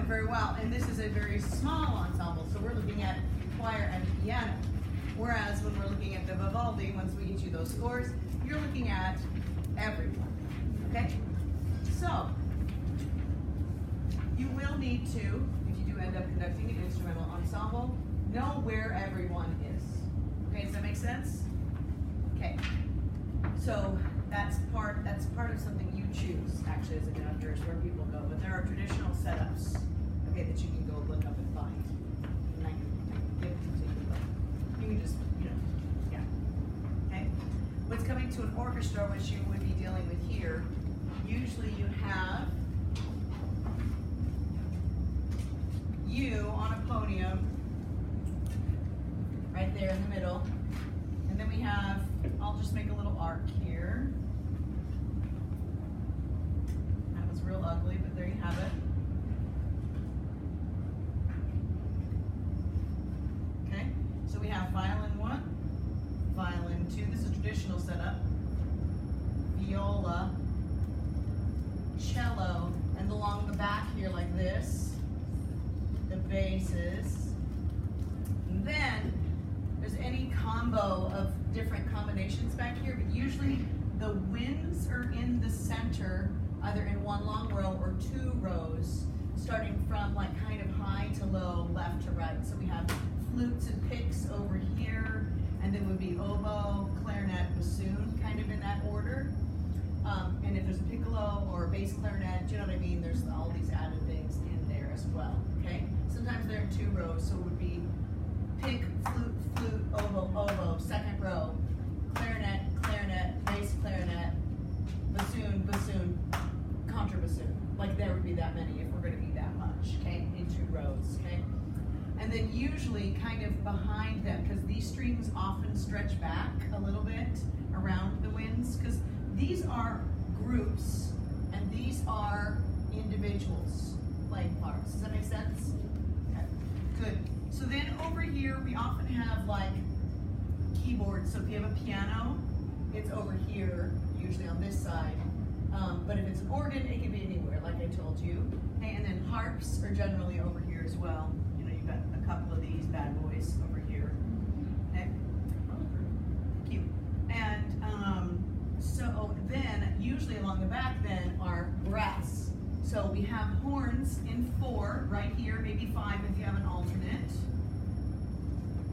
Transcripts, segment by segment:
very well. And this is a very small ensemble, so we're looking at choir and piano. Whereas when we're looking at the Vivaldi, once we get you those scores, you're looking at everyone. Okay? So, you will need to, if you do end up conducting an instrumental ensemble, know where everyone is. Okay, does that make sense? Okay. So that's part of something you choose, actually, as a conductor, is where people go. But there are traditional setups, okay, that you can go look up and find. And I can give it to you, but you can just, yeah. Okay? What's coming to an orchestra, which you would be dealing with here, usually you have you on a podium right there in the middle. And then we have, I'll just make a little arc here. That was real ugly, but there you have it. Okay, so we have violin 1, violin 2, this is a traditional setup, viola, cello, and along the back here like this, the basses, and then there's any combo of different combinations back here, but usually the winds are in the center, either in one long row or 2 rows, starting from like kind of high to low, left to right. So we have flutes and picks over here, and then would be oboe, clarinet, bassoon, kind of in that order. And if there's a piccolo or a bass clarinet, do you know what I mean? There's all these added things in there as well, okay? Sometimes they're in 2 rows, so it would be pick, flute, flute, oboe, oboe, second row, clarinet, clarinet, bass clarinet, bassoon, bassoon, contrabassoon. Like there would be that many if we're going to be that much, okay, in 2 rows, okay? And then usually kind of behind them, because these strings often stretch back a little bit around the winds, because these are groups and these are individuals playing parts. Does that make sense? Okay, good. So then over here, we often have like keyboards. So if you have a piano, it's over here, usually on this side. But if it's an organ, it can be anywhere, like I told you. Okay, and then harps are generally over here as well. You know, you've got a couple of these bad boys over here. Okay, thank you. And so then, usually along the back then are brass. So we have horns in 4, right here, maybe 5 if you have an alternate.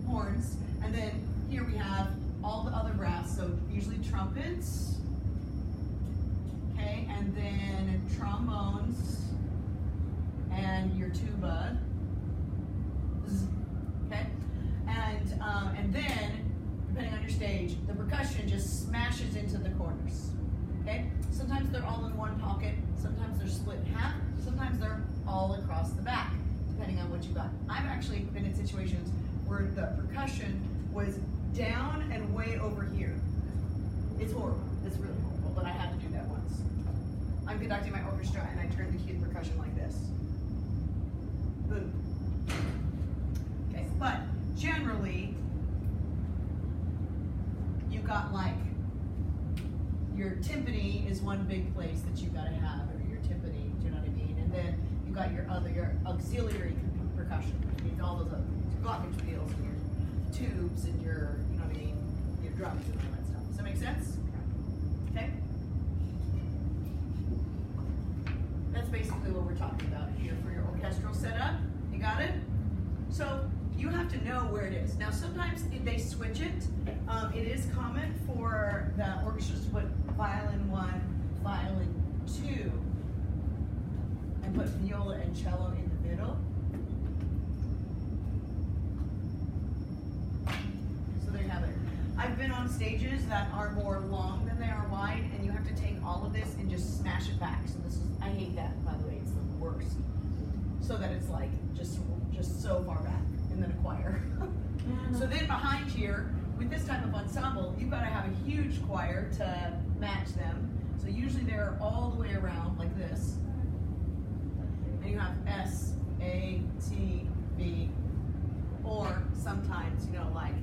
Horns. And then here we have all the other brass, so usually trumpets. Okay, and then trombones and your tuba. Okay, and then, depending on your stage, the percussion just smashes into the corners. Okay? Sometimes they're all in one pocket, sometimes they're split in half, sometimes they're all across the back, depending on what you got. I've actually been in situations where the percussion was down and way over here. It's horrible. It's really horrible, but I had to do that once. I'm conducting my orchestra and I turn the key percussion like this. Boom. Okay, but generally, you got like your timpani is one big place that you gotta have, or your timpani, do you know what I mean? And then you got your auxiliary percussion, which means all those other things, your glockenspiels and your tubes and your, you know what I mean, your drums and all that stuff. Does that make sense? Okay? That's basically what we're talking about here for your orchestral setup. You got it? So you have to know where it is. Now sometimes they switch it. It is common for the orchestras to put violin 1, violin 2, and put viola and cello in the middle. So there you have it. I've been on stages that are more long than they are wide, and you have to take all of this and just smash it back. So this is, I hate that, by the way, it's the worst. So that it's like just so far back in the choir. So then behind here, with this type of ensemble, you've got to have a huge choir to match them. So usually they're all the way around like this. And you have S, A, T, B, or sometimes, you know, like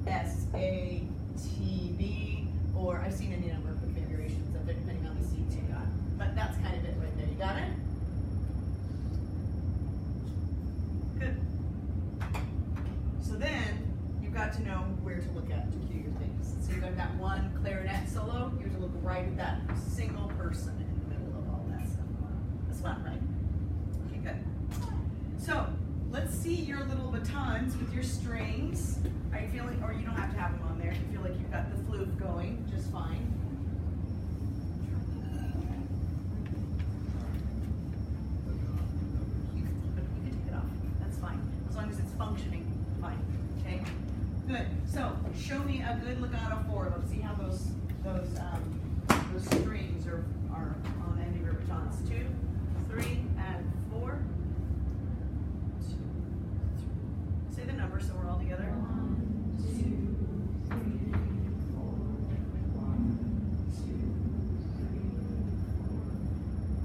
S, A, T, B, or I've seen any number of configurations of it depending on the seats you got. But that's kind of it right there. You got it? got to know where to look at to cue your things. So you've got that one clarinet solo, you have to look right at that single person in the middle of all that stuff. That's fun, right? Okay, good. So let's see your little batons with your strings. Are you feeling, or you don't have to have them on there, if you feel like you've got the flute going just fine. You can take it off, that's fine. As long as it's functioning, fine, okay? Good, so show me a good legato 4. Let's see how those strings are on any of your batons. 2, 3, and 4. Say the number so we're all together. 1, 2, 3, 4. 1, 2, 3, 4.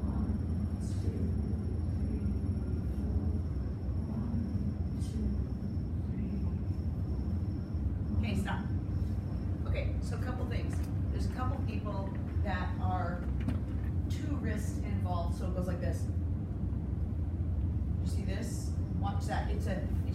1, 2, 3, 4. 1, 2, 3. Okay, stop. Okay, so a couple things. There's a couple people that are 2 wrists involved, so it goes like this. You see this? Watch that. It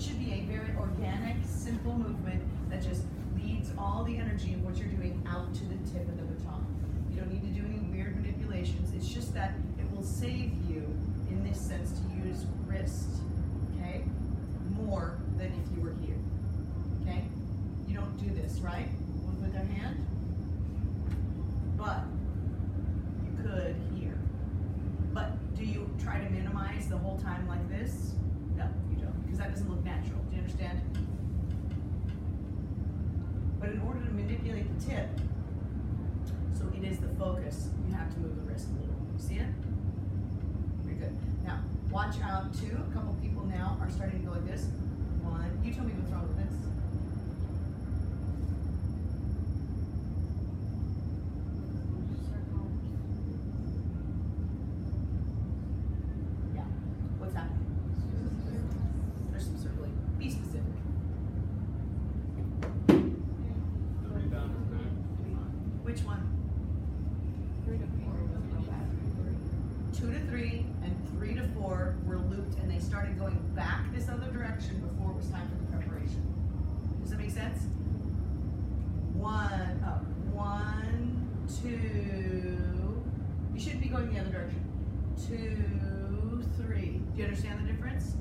should be a very organic, simple movement that just leads all the energy of what you're doing out to the tip of the baton. You don't need to do any weird manipulations. It's just that it will save you, in this sense, to use wrist, okay, more than if you were here, okay? You don't do this, right? One with their hand, but you could here. But do you try to minimize the whole time like this? No, you don't, because that doesn't look natural. Do you understand? But in order to manipulate the tip, so it is the focus, you have to move the wrist a little. You see it? Very good. Now, watch out too. A couple people now are starting to go like this. 1, you tell me what's wrong with this. Yeah. What's happening? There's some circling. Be specific. Which one? 2 to 3 and 3 to 4 were looped, and they started going back this other direction before it was time for the preparation. Does that make sense? 1 up. 1, 2. You shouldn't be going the other direction. 2, 3. Do you understand the difference?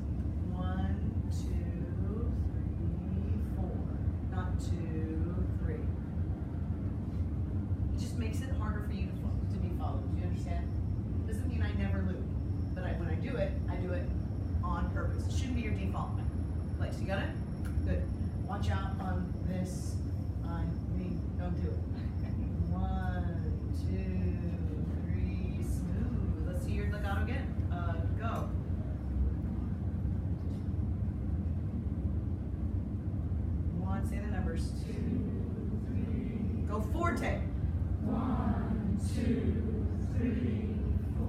1, 2, 3, 4. Not 2, 3. It just makes it harder for you to be followed. Do you understand? Doesn't mean I never loop, but when I do it on purpose. It shouldn't be your default place. You got it? Good. Watch out on this. Don't do it. 1, 2, 3, smooth. Let's see your legato again. Go. Say the numbers. 2, 3. Go forte. 1, 2, 3, 4.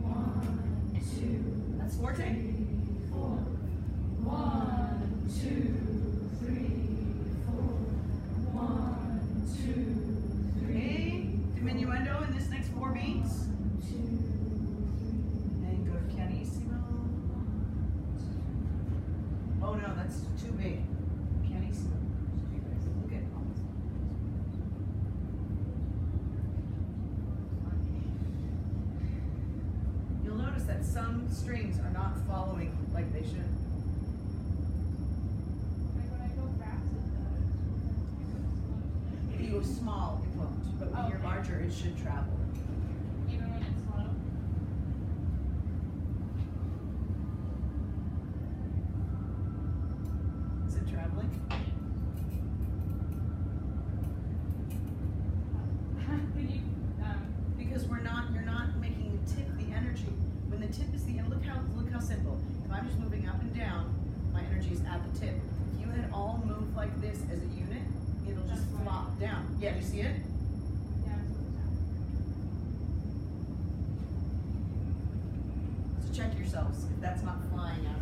1, 2. That's forte. 3, 4. 1, 2, 3, 4. 1, 2, 3. Okay. Diminuendo in this next 4 beats. 2, 3. And go to pianissimo. Oh no, that's too big. You'll notice that some strings are not following like they should. Like when I go fast, If you go small, it won't, but when you're larger, it should travel. even when it's slow. Is it traveling? Can you, Because you're not making the tip the energy. When the tip is look how simple. If I'm just moving up and down, my energy is at the tip. If you had all moved like this as a unit, it'll just That's right. flop down. Yeah, do you see it? yeah, So check yourselves if that's not flying out.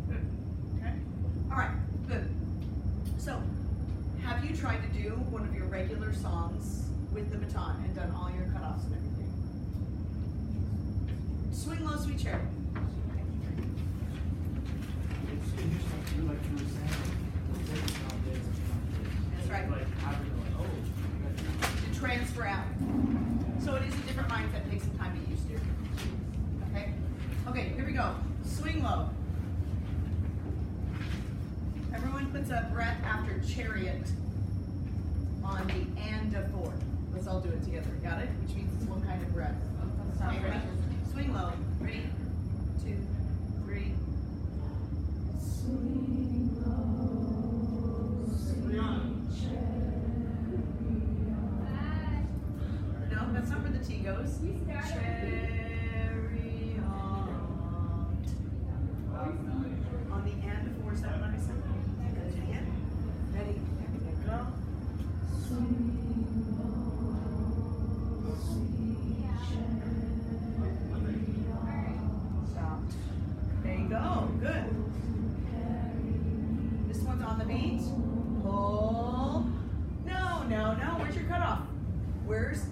Good. tried to do one of your regular songs with the baton and done all your cutoffs and everything? Swing low, sweet cherry. It's interesting too, like you were saying, it's not this, it's not this. That's right. Like having to like, oh, To transfer out. So it is a different mindset, takes some time to get used to. Okay? Okay, here we go. Swing low. Everyone puts a breath after chariot on the and of 4. Let's all do it together. Got it? Which means it's one kind of breath. Okay, ready? Swing low. Ready? 2, 3. Swing low. Swing No, that's not where the T goes. Chariot. On the end of 4, 7, 9, 7. Again. Ready? Go. Stop. There you go. Good. This one's on the beat. Pull. No, no, no. Where's your cutoff? Where's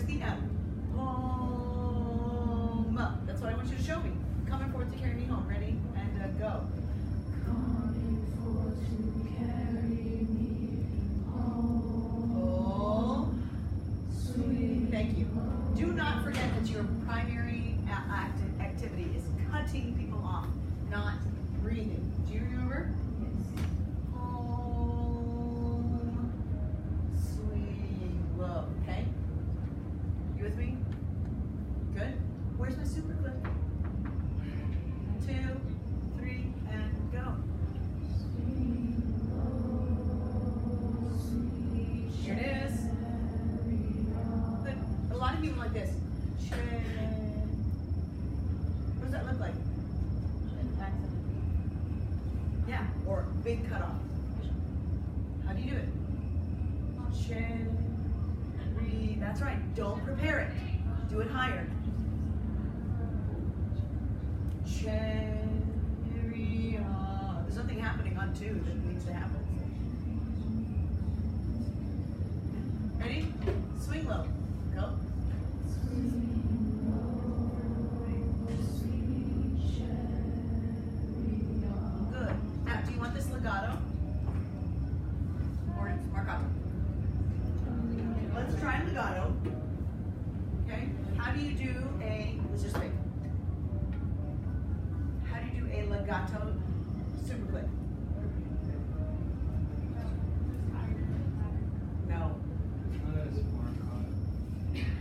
the M? Home. That's what I want you to show me. Coming forth to carry me home. Ready? And go. Coming forth to carry me home. Pull. Sweet. Thank you. Do not forget that your primary activity is cutting people off, not breathing. Do you remember? Yes. Home. Sweet. Low. Okay? You with me? Good? Where's my super clip? 2, 3, and go. Here it is. Good. A lot of people like this. What does that look like? Yeah, or big cutoff. How do you do it? Breathe. That's right. Don't prepare it. Do it higher. There's nothing happening on 2 that needs to happen. Ready? Swing low. Go. Good. Now, do you want this legato? Or marcato? Let's try legato. Okay? How do you do let's just wait. How do you do a legato super click? No. not as marcato.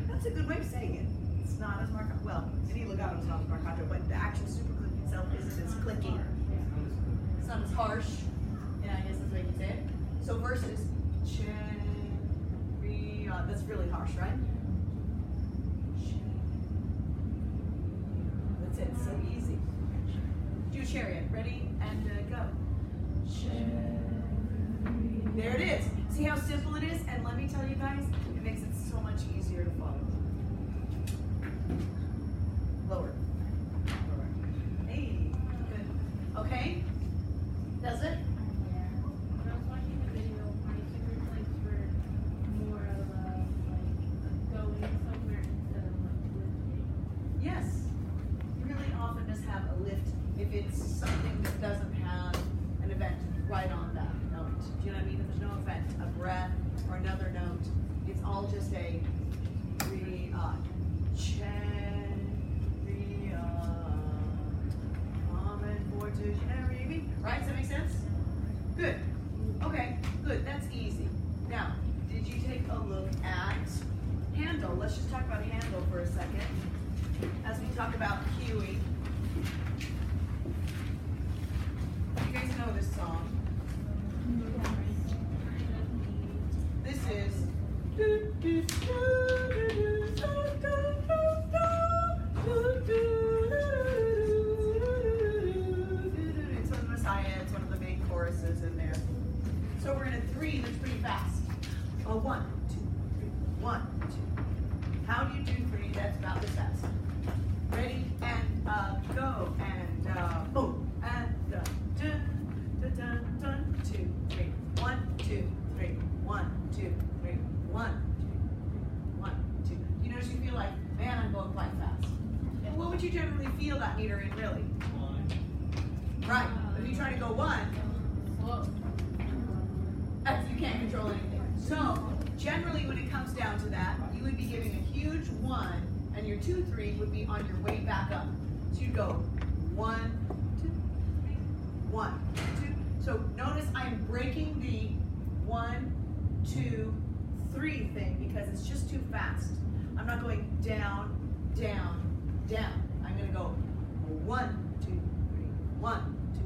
That's a good way of saying it. It's not as marcato. Well, any legato is not as marcato, but the actual super click itself isn't as clicky. It's not as harsh. Yeah, I guess that's the way you say it. So versus that's really harsh, right? That's it. So easy. Do chariot. Ready? And go. There it is. See how simple it is? And let me tell you guys, it makes it so much easier to follow. Lower. Hey, good. Okay? Does it? When I was watching the video, my super clicks were more of going somewhere instead of lifting. Yes. You really often just have a lift if it's something that doesn't have an event right on that note. Do you know what I mean? If there's no event, a breath, or another note, it's all just a right? Does that make sense? Good. Okay, good. That's easy. Now, did you take a look at handle? Let's just talk about handle for a second as we talk about cueing. You guys know this song. This is it's one of the Messiah, it's one of the main choruses in there. So we're in a 3 that's pretty fast. 1, 2, 3, 1, 2. How do you do 3? That's about this fast. Ready? And go. And boom. And dun, dun, dun, dun, 2, 3. 1, 2, 3. feel that meter in really? One. Right. But if you try to go 1, you can't control anything. So generally when it comes down to that, you would be giving a huge 1, and your 2, 3 would be on your way back up. So you'd go 1, 2, 3, 1, 2. So notice I'm breaking the 1, 2, 3 thing because it's just too fast. I'm not going down, down, down. I'm going to go 1, 2, 3, 1, 2,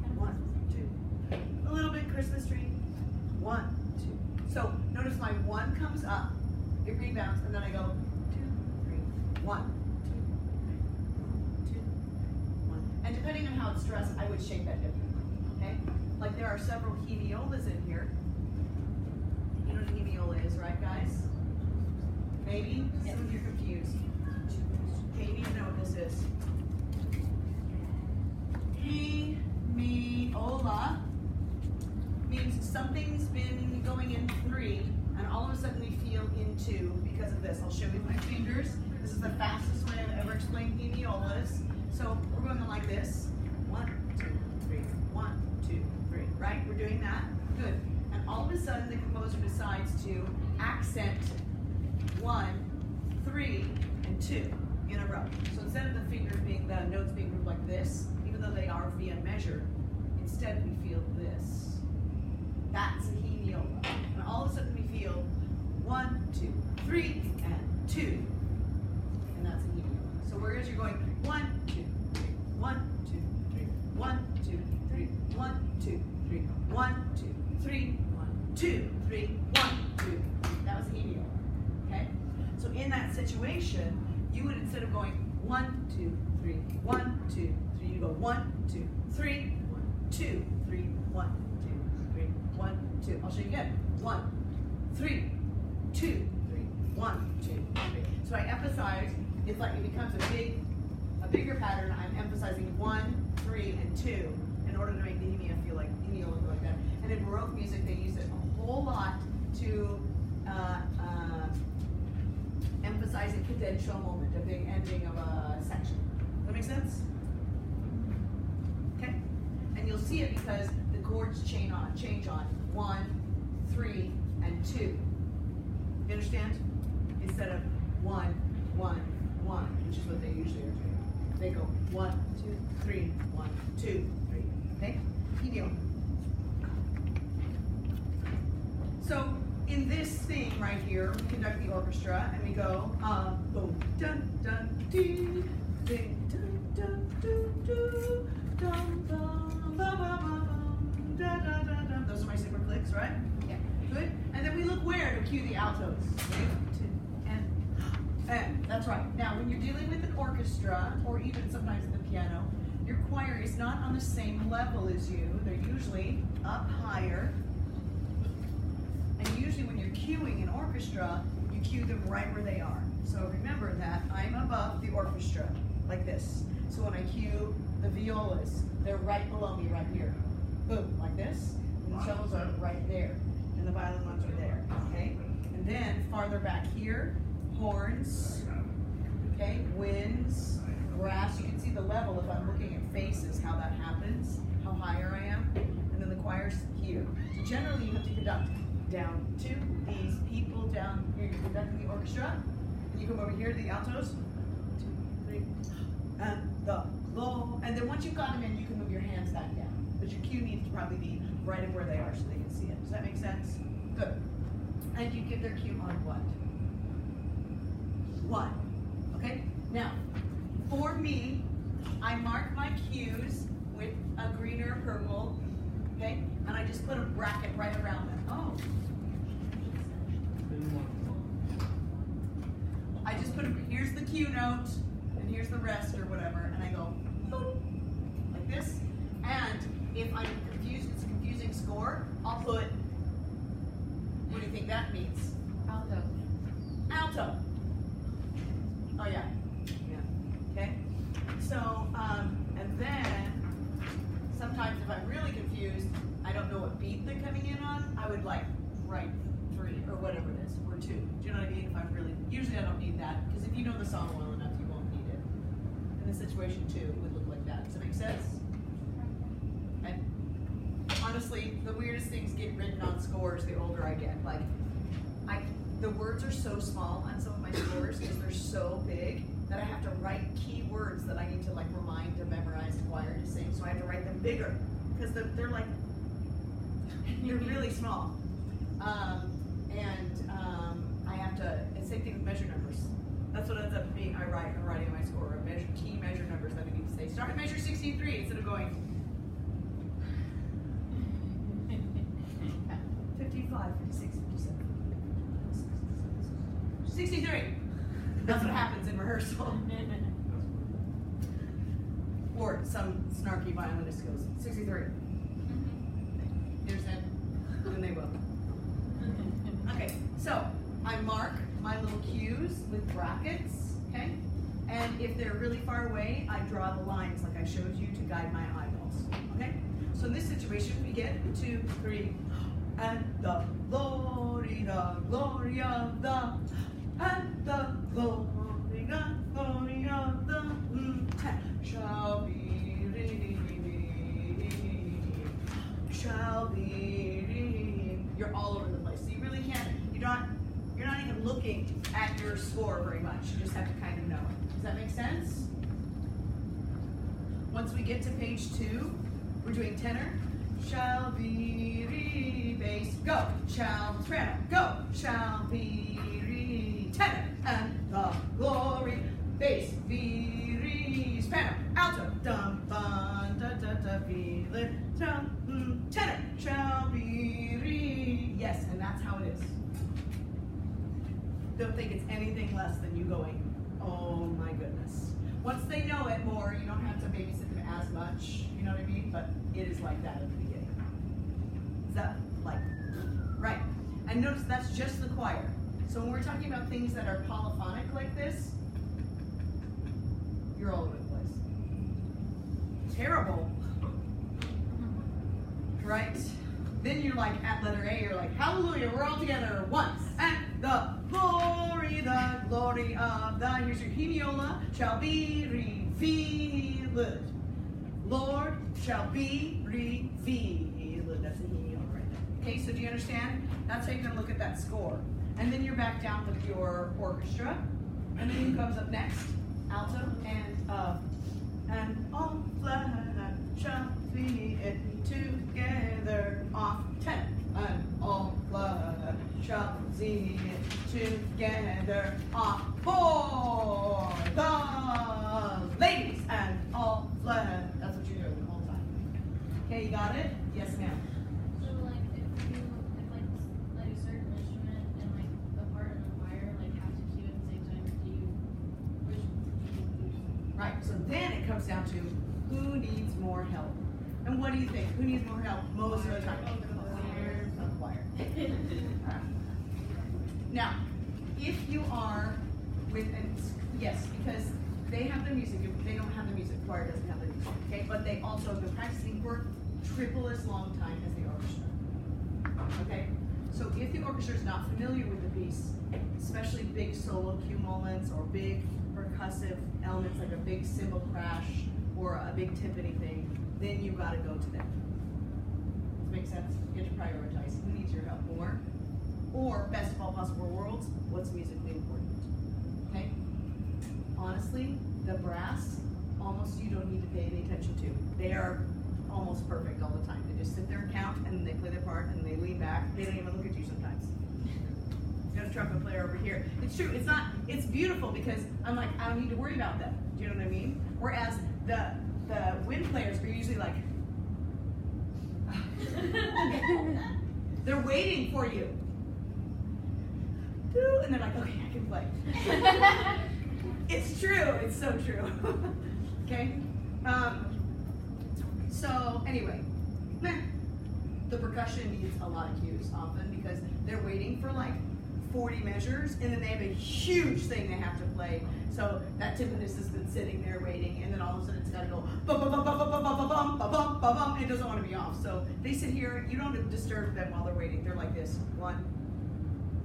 3, 1, 2. A little bit Christmas tree. 1, 2. So notice my 1 comes up, it rebounds, and then I go 2, 3, 1, 2, 3, 2, 1. And depending on how it's stressed, I would shape that differently. Okay? Like there are several hemiolas in here. You know what a hemiola is, right, guys? Maybe? Some of you are confused. Maybe you know what this is. Hemiola means something's been going in 3, and all of a sudden we feel in 2 because of this. I'll show you with my fingers. This is the fastest way I've ever explained hemiolas. So we're going like this. 1, 2, 3, 1, 2, 3. Right? We're doing that. Good. And all of a sudden the composer decides to accent 1, 3, and 2 in a row. So instead of the fingers being, the notes being grouped like this, even though they are via measure, instead we feel this. That's a hemiola. And all of a sudden we feel 1, 2, 3, and 2. And that's a hemiola. So whereas you're going 1, 2, 3, 1, 2, 3, 1, 2, 3, 1, 2, 3, 1, 2, 3, 1, 2, 3, 1, 2. That was a hemiola. Okay? So in that situation, you would, instead of going 1, 2, 3, 1, 2, 3, you go 1, 2, 3, 1, 2, 3, 1, 2, 3, 1, 2. I'll show you again. 1, 3, 2, 3, 1, 2, 3. So I emphasize, it's like it becomes a bigger pattern. I'm emphasizing 1, 3, and 2 in order to make the hemiola feel like that. And in Baroque music, they use it a whole lot to emphasize a cadential moment, a big ending of a section. Does that make sense? Okay? And you'll see it because the chords change on 1, 3, and 2. You understand? Instead of 1, 1, 1, which is what they usually are doing. They go 1, 2, 3, 1, 2, 3. Okay? Hemiola. So in this thing right here, we conduct the orchestra and we go boom, dun, dun, dee, ding, dun, dun, dun, dun, dun, dun, ba, ba, ba, bum, da, da, da, da. Those are my super clicks, right? Yeah. Good. And then we look where to cue the altos. 1, 2, and that's right. Now, when you're dealing with the orchestra, or even sometimes the piano, your choir is not on the same level as you. They're usually up higher. And usually when you're cueing an orchestra, you cue them right where they are. So remember that I'm above the orchestra, like this. So when I cue the violas, they're right below me right here. Boom, like this. And the cellos are right there. And the violin ones are there, okay? And then farther back here, horns, okay? Winds, brass. You can see the level if I'm looking at faces, how that happens, how higher I am. And then the choir's here. So generally you have to conduct down to these people down here. You're conducting the orchestra. And you come over here to the altos. 2, 3, and the low. And then once you've got them in, you can move your hands back down. But your cue needs to probably be right up where they are so they can see it. Does that make sense? Good. And you give their cue on what? 1. Okay? Now, for me, I mark my cues with a green or a purple. Okay? And I just put a bracket right around them. Oh. I just put here's the cue note, and here's the rest or whatever, and I go boop, like this. And if I'm confused, it's a confusing score, I'll put, what do you think that means? Alto. Alto. Oh yeah. Yeah. Okay? So, and then sometimes if I'm really confused, I don't know what beat they're coming in on, I would like write 3 or whatever it is, or 2. Do you know what I mean? If I'm really, usually I don't need that, because if you know the song well enough, you won't need it. And in this situation too, it would look like that. Does that make sense? Okay. Honestly, the weirdest things get written on scores the older I get. Like, the words are so small on some of my scores because they're so big that I have to write key words that I need to like remind to memorize to choir to sing. So I have to write them bigger because they're like, they're really small. I have to, it's same thing with measure numbers. That's what ends up being, I'm writing my score, key measure numbers that I need to say. Start at measure 63 instead of going 55, 56, 57. 63. That's what happens in rehearsal. Or some snarky violinist goes, 63. You understand? Then they will. Okay, so I mark my little cues with brackets, okay? And if they're really far away, I draw the lines like I showed you to guide my eyeballs, okay? So in this situation, we get 2, 3, and the glory of the, and the glory of the, shall be redeemed, shall be redeemed. You're all over the place. So you really can't, you're not even looking at your score very much. You just have to kind of know it. Does that make sense? Once we get to page 2, we're doing tenor. Shall be re bass, go. Shall soprano, go. Shall be re tenor, and the glory bass be re soprano alto dum bum da da da be lit dum tenor shall be re. Yes, and that's how it is. Don't think it's anything less than you going, oh my goodness. Once they know it more, you don't have to babysit them as much, you know what I mean? But it is like that at the beginning. Is that like, right? And notice that's just the choir. So when we're talking about things that are polyphonic like this, you're all over the place. Terrible. Right? Then you're like at letter A, you're like, hallelujah, we're all together once. And the glory of the, here's your hemiola, shall be revealed. Lord shall be revealed. That's a hemiola right there. Okay, so do you understand? That's how you're going to look at that score. And then you're back down with your orchestra. And then who comes up next? Alto and all flat shall be it together off 10. And all flat shall see it together off for the ladies and all flat. That's what you're doing the whole time. Okay, you got it? Yes, ma'am. So like if like a certain instrument and like a part in the choir like have to cue at the same time, which one do you use? Right, so then it comes down to who needs more help. And what do you think? Who needs more help most of the time? The choir. Now, if you are with, yes, because they have the music, they don't have the music, choir doesn't have the music, okay? But they also have been practicing for triple as long time as the orchestra, okay? So if the orchestra is not familiar with the piece, especially big solo cue moments or big percussive elements like a big cymbal crash or a big timpani thing, then you've got to go to them. Does it make sense? You have to prioritize who needs your help more, or best of all possible worlds, what's musically important. Okay? Honestly, the brass, almost you don't need to pay any attention to. They are almost perfect all the time. They just sit there and count, and they play their part, and they lean back. They don't even look at you sometimes. Got a trumpet player over here. It's true. It's not. It's beautiful because I'm like, I don't need to worry about them. Do you know what I mean? Whereas the wind players are usually like, they're waiting for you. And they're like, okay, I can play. It's true. It's so true. Okay. So anyway, the percussion needs a lot of cues often because they're waiting for like 40 measures, and then they have a huge thing they have to play. So that timpanist has been sitting there waiting, and then all of a sudden it's got to go bum bum bum bum bum bum bum bum bum bum bum bum. It doesn't want to be off. So they sit here. You don't disturb them while they're waiting. They're like this: 1,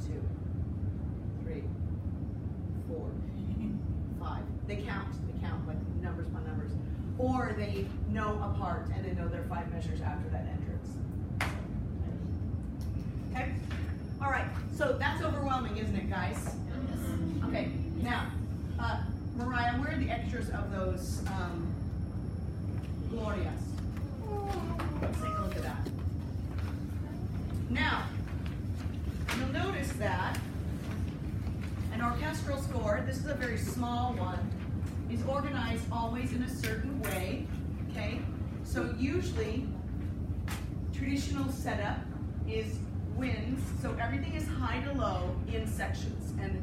2, 3, 4, 5. They count like numbers upon numbers. Or they know a part and they know their 5 measures after that entrance. Okay? All right, so that's overwhelming, isn't it, guys? Okay, now, Mariah, where are the extras of those Glorias? Let's take a look at that. Now, you'll notice that an orchestral score, this is a very small one, is organized always in a certain way, okay? So usually, traditional setup is winds, so everything is high to low in sections, and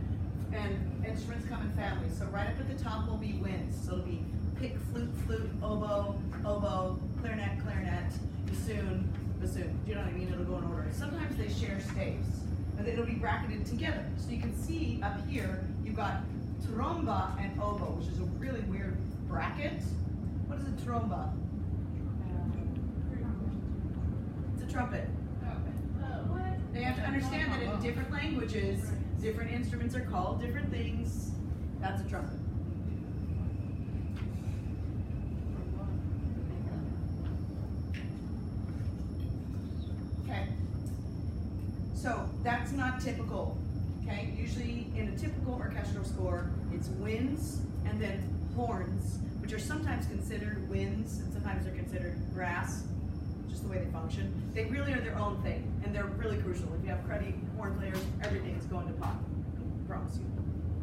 instruments come in families. So right up at the top will be winds, so it'll be pick, flute, flute, oboe, oboe, clarinet, clarinet, bassoon, bassoon. Do you know what I mean? It'll go in order. Sometimes they share staves, but it'll be bracketed together. So you can see up here, you've got tromba and oboe, which is a really weird bracket. What is a tromba? It's a trumpet. They have to understand that in different languages, different instruments are called different things. That's a trumpet. Okay. So that's not typical. Okay. Usually in a typical orchestral score, it's winds and then horns, which are sometimes considered winds and sometimes they're considered brass. Just the way they function. They really are their own thing, and they're really crucial. If you have cruddy horn players, everything is going to pop. I promise you.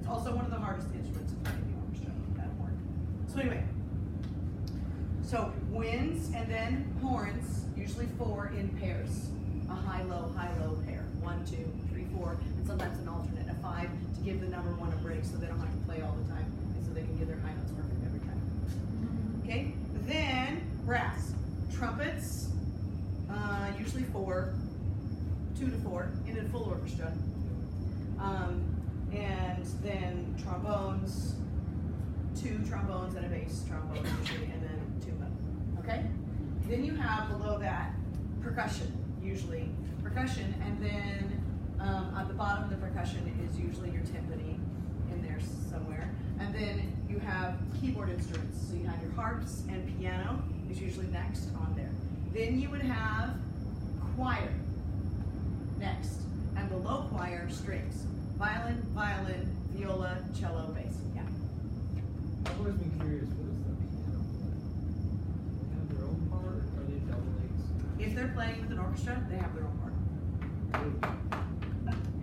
It's also one of the hardest instruments to play in the orchestra, that horn. So anyway, so winds and then horns, usually 4 in pairs. A high-low pair. 1, 2, 3, 4, and sometimes an alternate, a 5, to give the number 1 a break so they don't have to play all the time, and so they can get their high notes perfect every time. Okay, then brass. Trumpets, usually 4, 2 to 4 in a full orchestra. And then trombones, 2 trombones and a bass trombone usually, and then tuba. Okay? Then you have below that percussion, usually. Percussion, and then at the bottom of the percussion is usually your timpani in there somewhere. And then you have keyboard instruments. So you have your harps and piano is usually next on there. Then you would have choir next, and below choir, strings. Violin, violin, viola, cello, bass. Yeah. I've always been curious, what is the piano play? They have their own part, or are they doublings? If they're playing with an orchestra, they have their own part.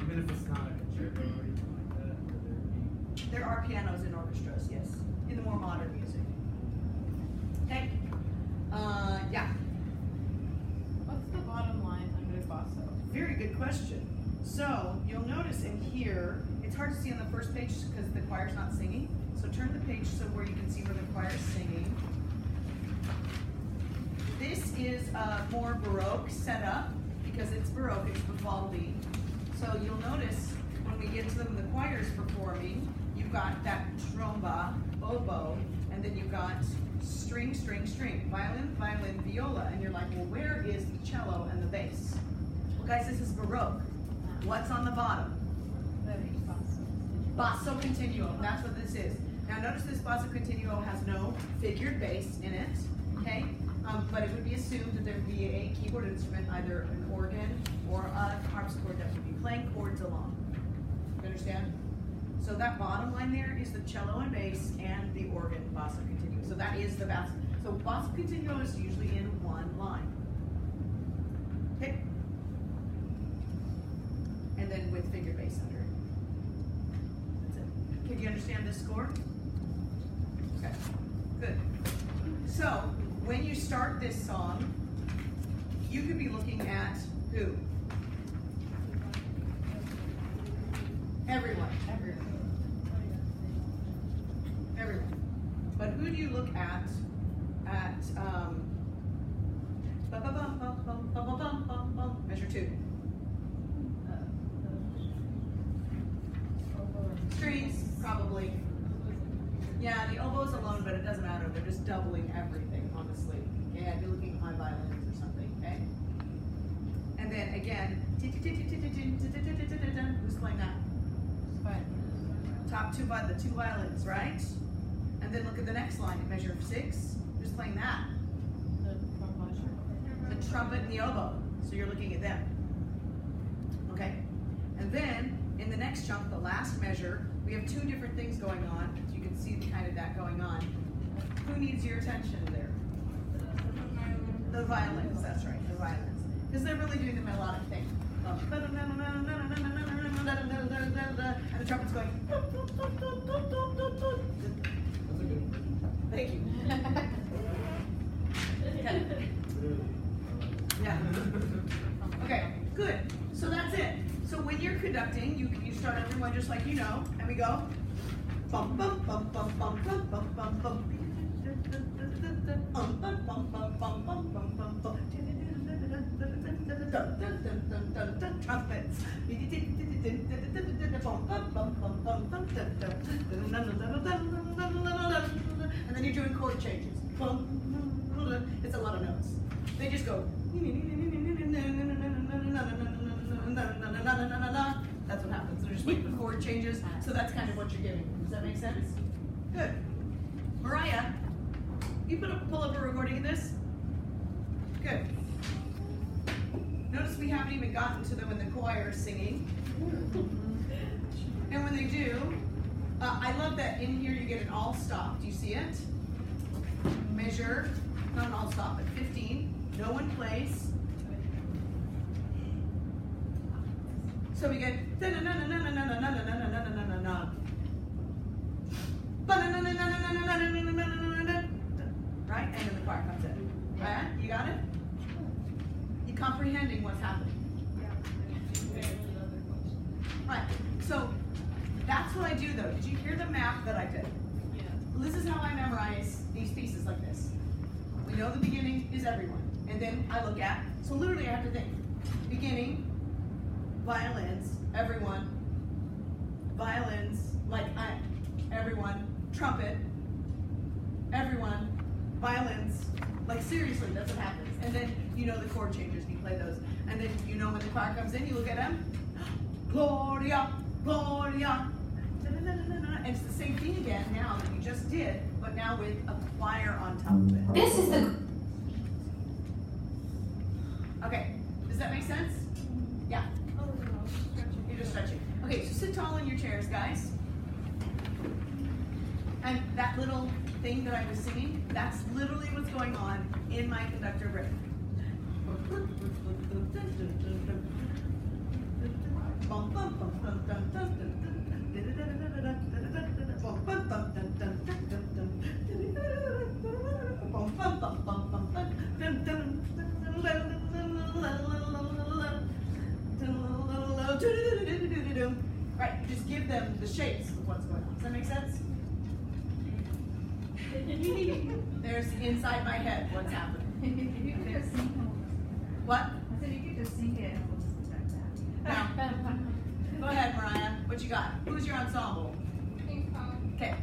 Even if it's not a concerto or anything like that, or there be... There are pianos in orchestras, yes, in the more modern music. Okay. Yeah. What's the bottom line under basso? Very good question. So you'll notice in here, it's hard to see on the first page because the choir's not singing. So turn the page so where you can see where the choir's singing. This is a more Baroque setup because it's Baroque, it's Vivaldi. So you'll notice when we get to them, the choir's performing, you've got that tromba, oboe, and then you've got string, string, string, violin, violin, viola, and you're like, well, where is the cello and the bass? Well, guys, this is Baroque. What's on the bottom? Basso continuo, that's what this is. Now notice this basso continuo has no figured bass in it, okay? But it would be assumed that there would be a keyboard instrument, either an organ or a harpsichord that would be playing chords along. You understand? So that bottom line there is the cello and bass and the organ basso continuo. So that is the basso. So basso continuo is usually in one line. Okay? And then with figured bass under it. That's it. Can you understand this score? Okay, good. So, when you start this song, you could be looking at who? Everyone. Everyone. But who do you look at measure 2? Strings, probably. Yeah, the oboes alone, but it doesn't matter. They're just doubling everything, honestly. Okay, I'd be looking at high violins or something, okay? And then again, who's playing that? top two by the two violins, right? And then look at the next line, measure 6. Who's playing that? The trumpet and the oboe. So you're looking at them. Okay? And then in the next chunk, the last measure, we have 2 different things going on. You can see the kind of that going on. Who needs your attention there? The violins, that's right, the violins. Because they're really doing the melodic thing. And the trumpet's going. That's a good one. Thank you. Yeah. Okay, good. So that's it. So when you're conducting, you start everyone just like you know, and we go bum bum bum bum bum bum bum bum bum. Trumpets. And then you're doing chord changes. It's a lot of notes. They just go. That's what happens. They're just waiting for chord changes. So that's kind of what you're giving. Does that make sense? Good. Mariah, you pull up a recording of this? Good. Notice we haven't even gotten to them when the choir is singing. And when they do, I love that in here you get an all stop. Do you see it? Measure, not an all stop, but 15. No one plays. So we get right, and then the choir comes in. Right? You got it? You comprehending what's happening? Right. So that's what I do though. Did you hear the map that I did? Yeah. This is how I memorize these pieces like this. We know the beginning is everyone. And then I look at, so literally I have to think. Beginning, violins, everyone. Violins, like everyone. Trumpet, everyone. Violins, like seriously, that's what happens. And then you know the chord changes, you play those. And then you know when the choir comes in, you look at them. Gloria, Gloria. And it's the same thing again now that you just did, but now with a choir on top of it. This is the... Okay, does that make sense? Yeah, you're just stretching. Okay, so sit tall in your chairs, guys. And that little thing that I was singing, that's literally what's going on in my conductor riff. Right, you just give them the shapes of what's going on. Does that make sense? There's inside my head what's happening. You could just sing it. What? I said you could just sing it and we'll just check that. Now, go ahead, Mariah. What you got? Who's your ensemble? Okay.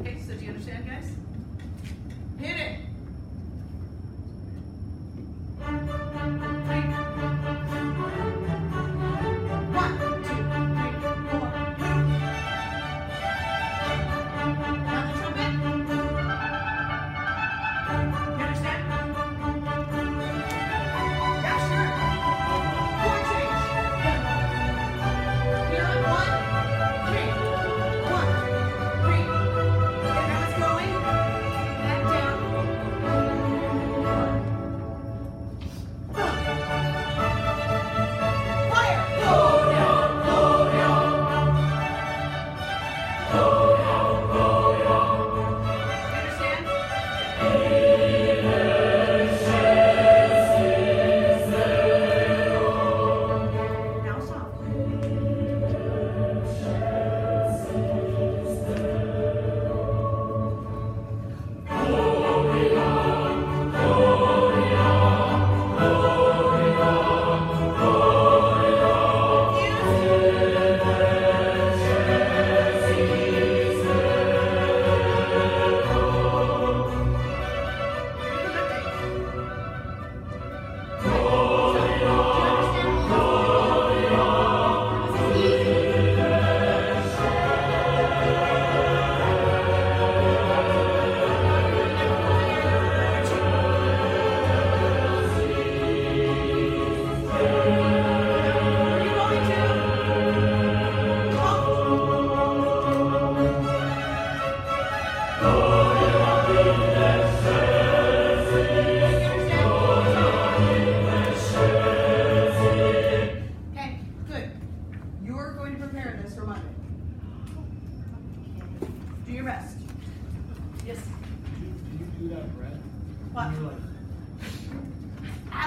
Okay, so do you understand, guys? Hit it. One, two, three, four. Now the trumpet. You understand? Yeah, sure. Chord change. You know, 1, 3. 1, 3. And now it's going back down.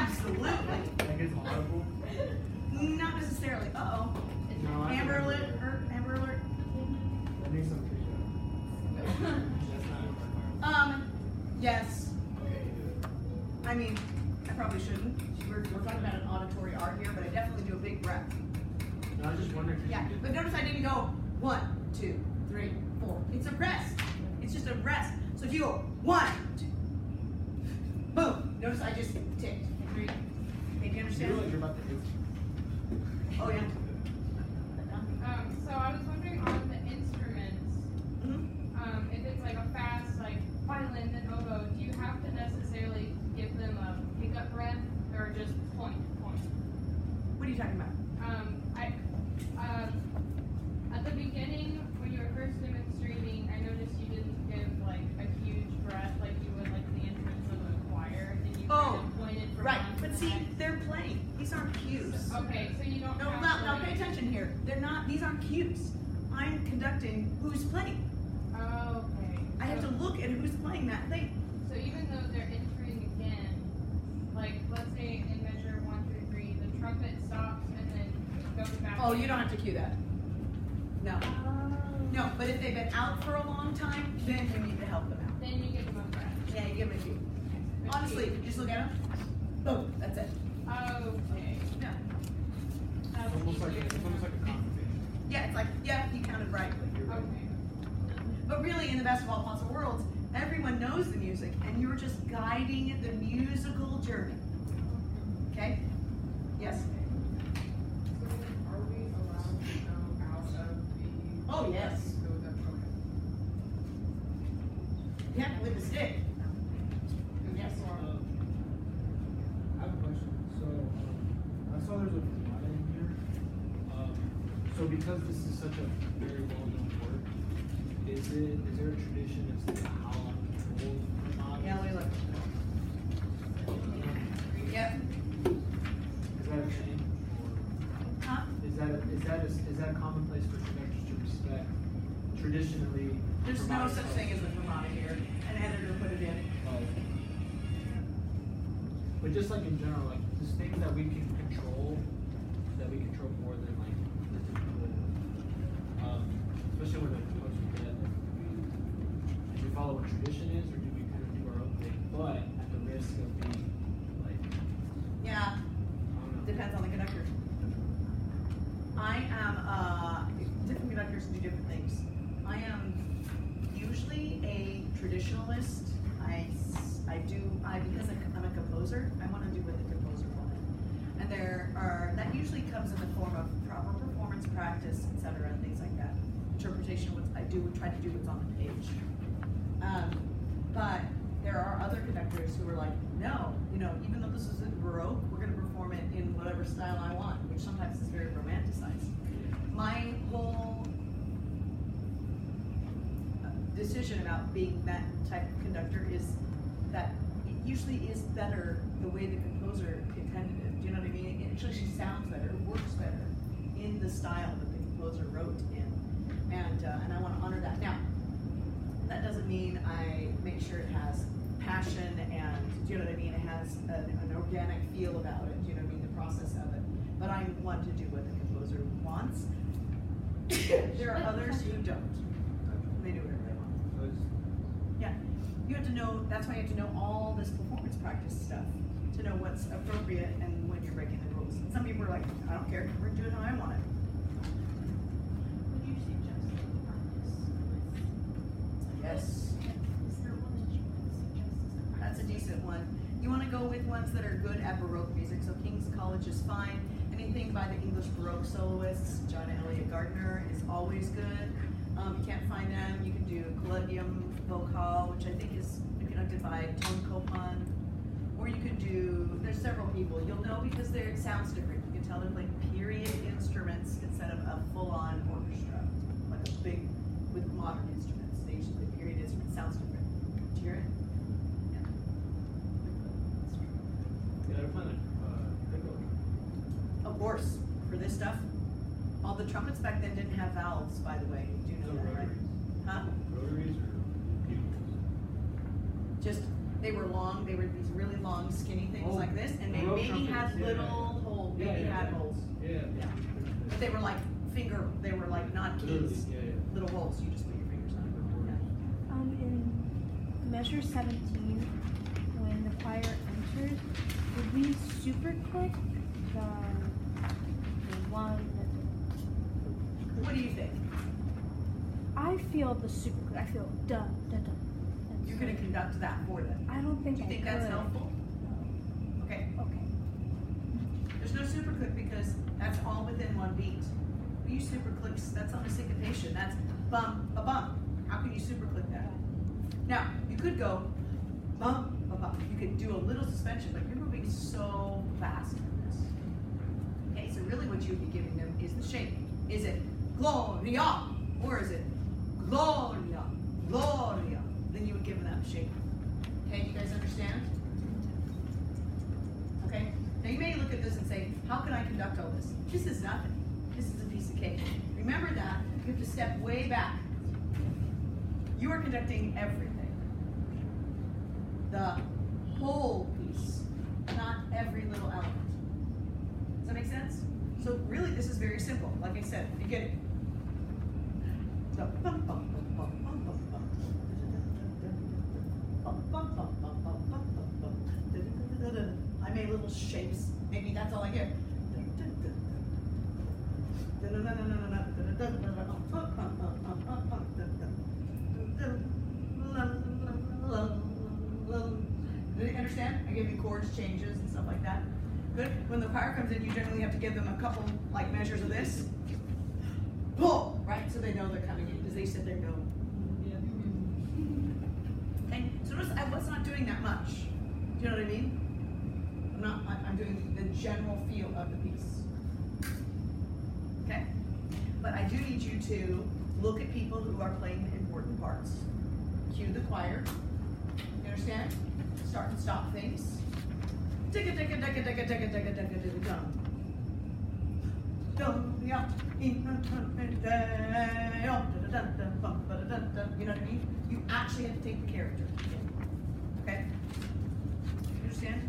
Absolutely. Like it's audible? Not necessarily. Uh-oh. No, I Amber don't know. alert. Amber alert. That makes some That's not in my car. Yes. Okay, you do it. I mean, I probably shouldn't. We're talking about an auditory art here, but I definitely do a big breath. No, I was just wondering. Yeah, but notice I didn't go 1, 2, 3, 4. It's a rest. It's just a rest. So if you go 1, 2, boom. Notice I just ticked. 3. Okay, do you You understand? realize you're about to hit. Oh yeah. So I was wondering on the instruments, Mhm. if it's like a fast, like violin and oboe, do you have to necessarily give them a pickup breath or just point? What are you talking about? At the beginning when you were first demonstrating, I noticed you didn't give like a huge breath like you would like the entrance of a choir, and you kind of pointed from Right. one to But the see, next. they're playing. These aren't cues. Okay, so you don't No, have now, to, now like- pay attention here. They're not. These aren't cues. I'm conducting who's playing. Okay. I have to look at who's playing that thing. So even though they're entering again, like let's say in measure 1, 2, 3, the trumpet stops and then goes back. Oh, in. you don't have to cue that. No. No, but if they've been out for a long time, then you need to help them out. Then you give them a breath. Yeah, you give them a cue. Honestly, you just look at them. Boom, that's it. Okay. Yeah. That's It's almost like easier it's to almost like a know. conversation. Yeah, it's like, yeah, you counted right. Like you're right. Okay. But really, in the best of all possible worlds, everyone knows the music, and you're just guiding the musical journey. Okay? Yes? Are we allowed to go out of the? Oh, yes. So that's okay. Yeah, with the stick. Yes. I have a question. So, I saw there's a Ramada in here. So because this is such a very well-known work, is there a tradition as to how controlled Ramada? Yeah, let me look. Yep. Is that a thing? Huh? Is that a commonplace for conductors to respect traditionally? There's no Ramada such style? thing as a Ramada here. An editor put it in. But just like in general, like just things that we can control more than like the typical, especially when the composer's dead. Like, do we follow what tradition is, or do we kind of do our own thing, but at the risk of being like, Yeah, I don't know. depends on the conductor. I am, different conductors do different things. I am usually a traditionalist. Because I'm a composer, I want to do what the composer wanted. And that usually comes in the form of proper performance practice, etc., and things like that. Interpretation, try to do what's on the page. But there are other conductors who are like, no, even though this is Baroque, we're going to perform it in whatever style I want, which sometimes is very romanticized. My whole decision about being that type of conductor is that it usually is better the way the composer intended it. Do you know what I mean? It actually sounds better, it works better in the style that the composer wrote in. And I want to honor that. Now, that doesn't mean I make sure it has passion and, do you know what I mean? It has an organic feel about it, do you know what I mean? The process of it. But I want to do what the composer wants. There are others who don't. They do whatever they want. So it's, Yeah, you have to know, that's why you have to know all this performance practice stuff to know what's appropriate and when you're breaking the rules. And some people are like, I don't care, we're doing how I want it. Would you suggest like practice with? Yes, Is there one that you would suggest as a practice? that's a decent one. You want to go with ones that are good at Baroque music, so King's College is fine. Anything by the English Baroque soloists, John Elliott Gardner is always good. You can't find them, you can do Collegium Vocal, which I think is conducted by Tone Copan. Or you could do, there's several people, you'll know because it sounds different. You can tell they're playing period instruments instead of a full-on orchestra, like a big, with modern instruments. They usually play period instruments, sounds different. Do you hear it? Yeah. yeah, they're playing like piccolo. Of course, for this stuff. All the trumpets back then didn't have valves, by the way. You do So know that, right? rotaries. Huh? Rotaries or bugles? Just, they were long, they were these really long skinny things Oh, like like this, and Row maybe had trumpets, yeah. little holes, maybe had holes. Yeah. Yeah. But they were like they were like not keys, Yeah. little holes. You just put your fingers on it. In measure 17, when the choir enters, would we super click the one? What do you think? I feel the super click. I feel duh, duh, duh. You're going to conduct that for them. I don't think Do you I think that's could. helpful? Okay. Okay. There's no super click because that's all within one beat. We use super clicks. That's on a syncopation. That's bump a bump. How can you super click that? Now you could go bump a bump. You could do a little suspension, but you're moving so fast in this. Okay, so really what you would be giving them is the shape. Is it Gloria or is it Gloria, Gloria? Then you would give them that shape. Okay, you guys understand? Okay. Now you may look at this and say, how can I conduct all this? This is nothing. This is a piece of cake. Remember that. You have to step way back. You are conducting everything. The whole piece, not every little element. Does that make sense? So really this is very simple. Like I said, beginning. So, bum, bum, bum, bum, bum, bum, bum. Bum, bum, bum, bum, bum, bum, bum, bum. I made little shapes. Maybe that's all I get. Did you understand? I gave you chords changes and stuff like that. Good. When the choir comes in, you generally have to give them a couple like measures of this. Pull, right? So they know they're coming in because they sit there and go. Okay. So notice I was not doing that much. Do you know what I mean? I'm doing the general feel of the piece. Okay? But I do need you to look at people who are playing important parts. Cue the choir. You understand? Start and stop things. You know what I mean? You actually have to take the character. Okay? You understand?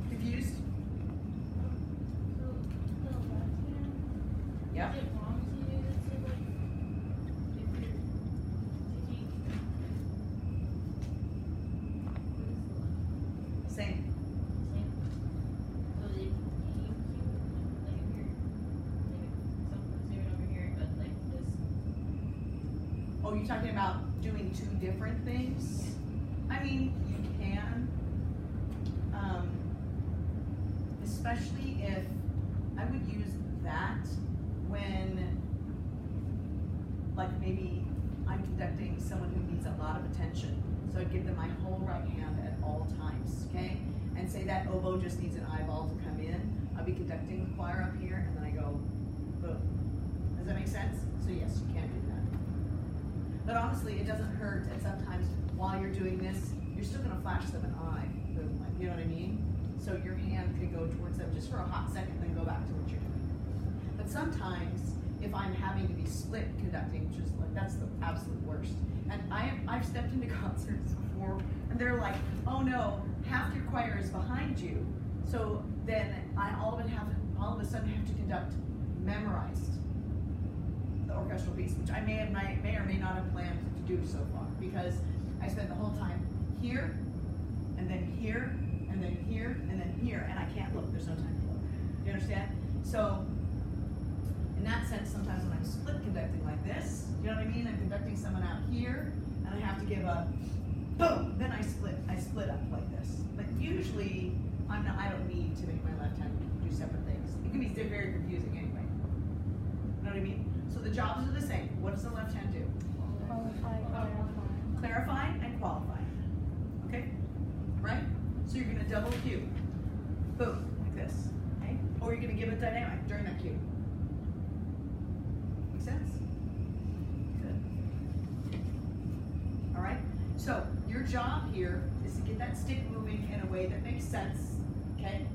Confused? So the left hand, Yeah? is it wrong to use it to like, if you're to keep, what is the left? Same. Same. So the game cue, like if you're, like if someone's doing over here, but like this. Oh, you're talking about doing two different things? I mean, you can. Especially if I would use that when, like maybe I'm conducting someone who needs a lot of attention. So I'd give them my whole right hand at all times, okay? And say that oboe just needs an eyeball to come in. I'll be conducting the choir up here, and then I go, boom. Does that make sense? So yes, you can do that. But honestly, it doesn't hurt, and sometimes while you're doing this, you're still gonna flash them an eye. Boom, like, you know what I mean? So your hand could go towards them just for a hot second, then go back to what you're doing. But sometimes, if I'm having to be split conducting, which is like, that's the absolute worst. And I've stepped into concerts before, and they're like, oh no, half your choir is behind you. So then I all of a sudden have to conduct memorized the orchestral piece, which I may or may not have planned to do so far, because I spent the whole time here, and then here, and then here, and then here, and I can't look. There's no time to look. You understand? So, in that sense, sometimes when I'm split conducting like this, you know what I mean? I'm conducting someone out here, and I have to give a boom. Then I split up like this. But usually, I don't need to make my left hand do separate things. It can be very confusing anyway. You know what I mean? So the jobs are the same. What does the left hand do? Qualify, clarify. Clarify and qualify. Okay? Right? So you're gonna double cue. Boom, like this. Okay? Or you're gonna give it dynamic during that cue. Make sense? Good. All right? So your job here is to get that stick moving in a way that makes sense. Okay?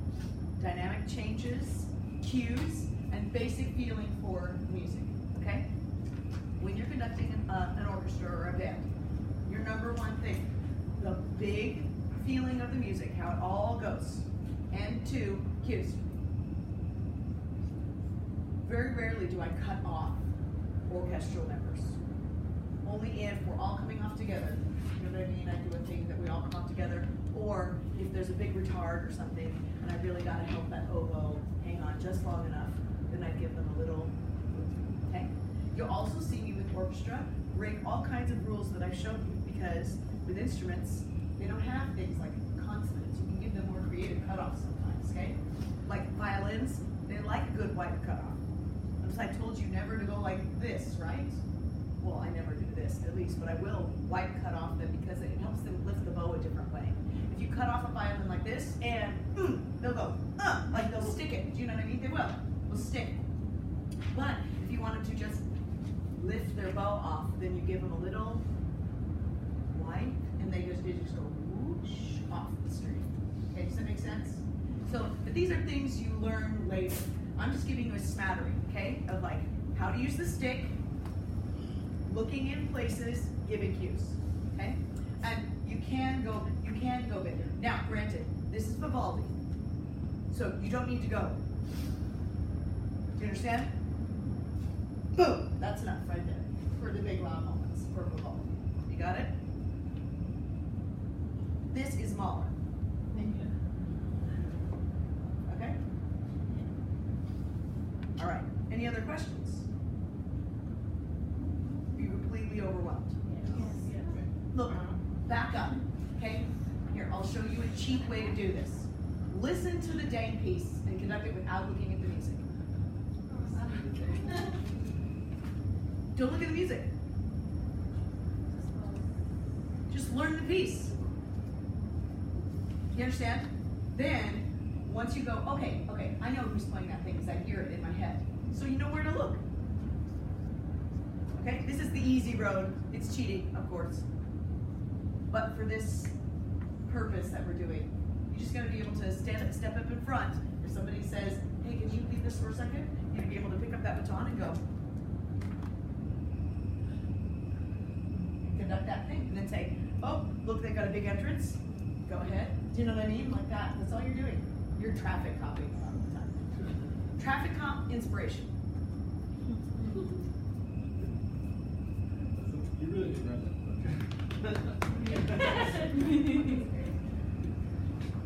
Dynamic changes, cues, and basic feeling for music. Okay? When you're conducting an orchestra or a band, your number one thing, the big feeling of the music, how it all goes. And 2, cues. Very rarely do I cut off orchestral members. Only if we're all coming off together. You know what I mean? I do a thing that we all come off together. Or if there's a big retard or something, and I really gotta help that oboe hang on just long enough, then I give them a little, okay? You'll also see me with orchestra break all kinds of rules that I've shown you, because with instruments, they don't have things like consonants. You can give them more creative cutoffs sometimes, okay? Like violins, they like a good white cutoff. Notice I told you never to go like this, right? Well, I never do this, at least, but I will white cut off them because it helps them lift the bow a different way. If you cut off a violin like this, and they'll go, like they'll stick it. Do you know what I mean? They will. They'll stick. But if you wanted to just lift their bow off, then you give them a little white, and they just go whoosh off the string. Okay, does that make sense? So, but these are things you learn later. I'm just giving you a smattering, okay, of like how to use the stick, looking in places, giving cues, okay? And you can go bigger. Now, granted, this is Vivaldi, so you don't need to go. Do you understand? Boom, that's enough right there for the big loud moments for Vivaldi. You got it? This is Mahler. Okay? All right, any other questions? Are you completely overwhelmed? Yes. Look, back up, okay? Here, I'll show you a cheap way to do this. Listen to the dang piece and conduct it without looking at the music. Don't look at the music. Just learn the piece. You understand? Then, once you go, okay, I know who's playing that thing because I hear it in my head. So you know where to look. Okay, this is the easy road. It's cheating, of course. But for this purpose that we're doing, you're just gonna be able to step up in front. If somebody says, hey, can you leave this for a second? You're gonna be able to pick up that baton and go. Conduct that thing, and then say, oh, look, they got a big entrance. Go ahead. Do you know what I mean? Like that. That's all you're doing. You're traffic copying a lot of the time. Traffic cop inspiration. You really did that.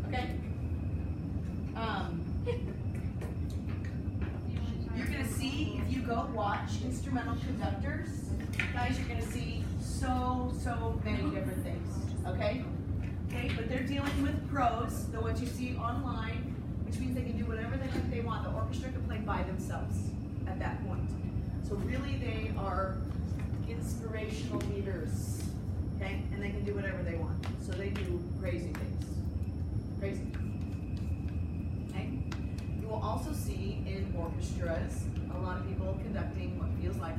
Okay. You're gonna see, if you go watch instrumental conductors, guys, you're gonna see so many different things. Okay? Okay, but they're dealing with pros, the ones you see online, which means they can do whatever the heck they want. The orchestra can play by themselves at that point. So really they are inspirational leaders, okay? And they can do whatever they want. So they do crazy things. Crazy. Okay? You will also see in orchestras a lot of people conducting what feels like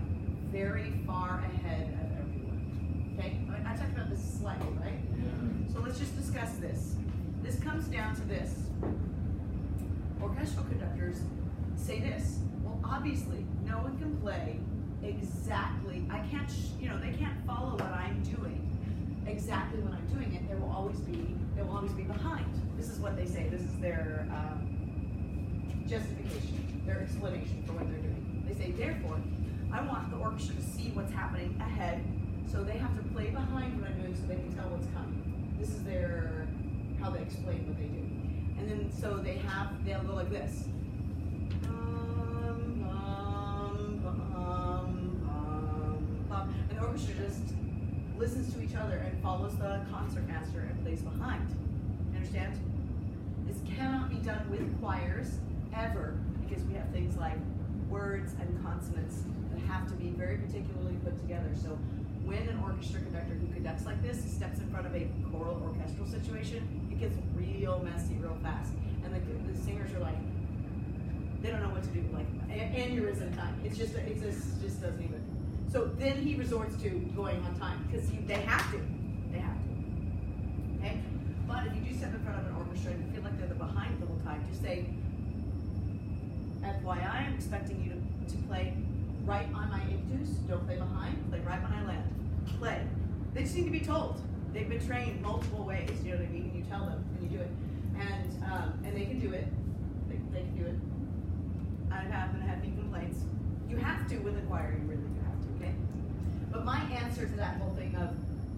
very far ahead of everyone. Okay? I talked about this slightly, right? Yeah. So let's just discuss this. This comes down to this. Orchestral conductors say this. Well, obviously, no one can play exactly. I can't, they can't follow what I'm doing exactly when I'm doing it. They will always be behind. This is what they say. This is their justification, their explanation for what they're doing. They say, therefore, I want the orchestra to see what's happening ahead, so they have to play behind what I'm doing so they can tell what's coming. This is how they explain what they do. And then, so they'll go like this. And the orchestra just listens to each other and follows the concertmaster and plays behind. You understand? This cannot be done with choirs ever, because we have things like words and consonants that have to be very particularly put together. So when an orchestra conductor who conducts like this steps in front of a choral orchestral situation, it gets real messy real fast. And the singers are like, they don't know what to do, like aneurysm time. It just doesn't even. So then he resorts to going on time, because they have to. They have to. Okay? But if you do step in front of an orchestra and you feel like they're the behind the whole time, just say, FYI, I'm expecting you to play right on my ictus, don't play behind, play right when I land. Play. They just need to be told. They've been trained multiple ways, you know what I mean? And you tell them, and you do it. And they can do I'm gonna have any complaints. You have to with a choir, you really do have to, okay? But my answer to that whole thing of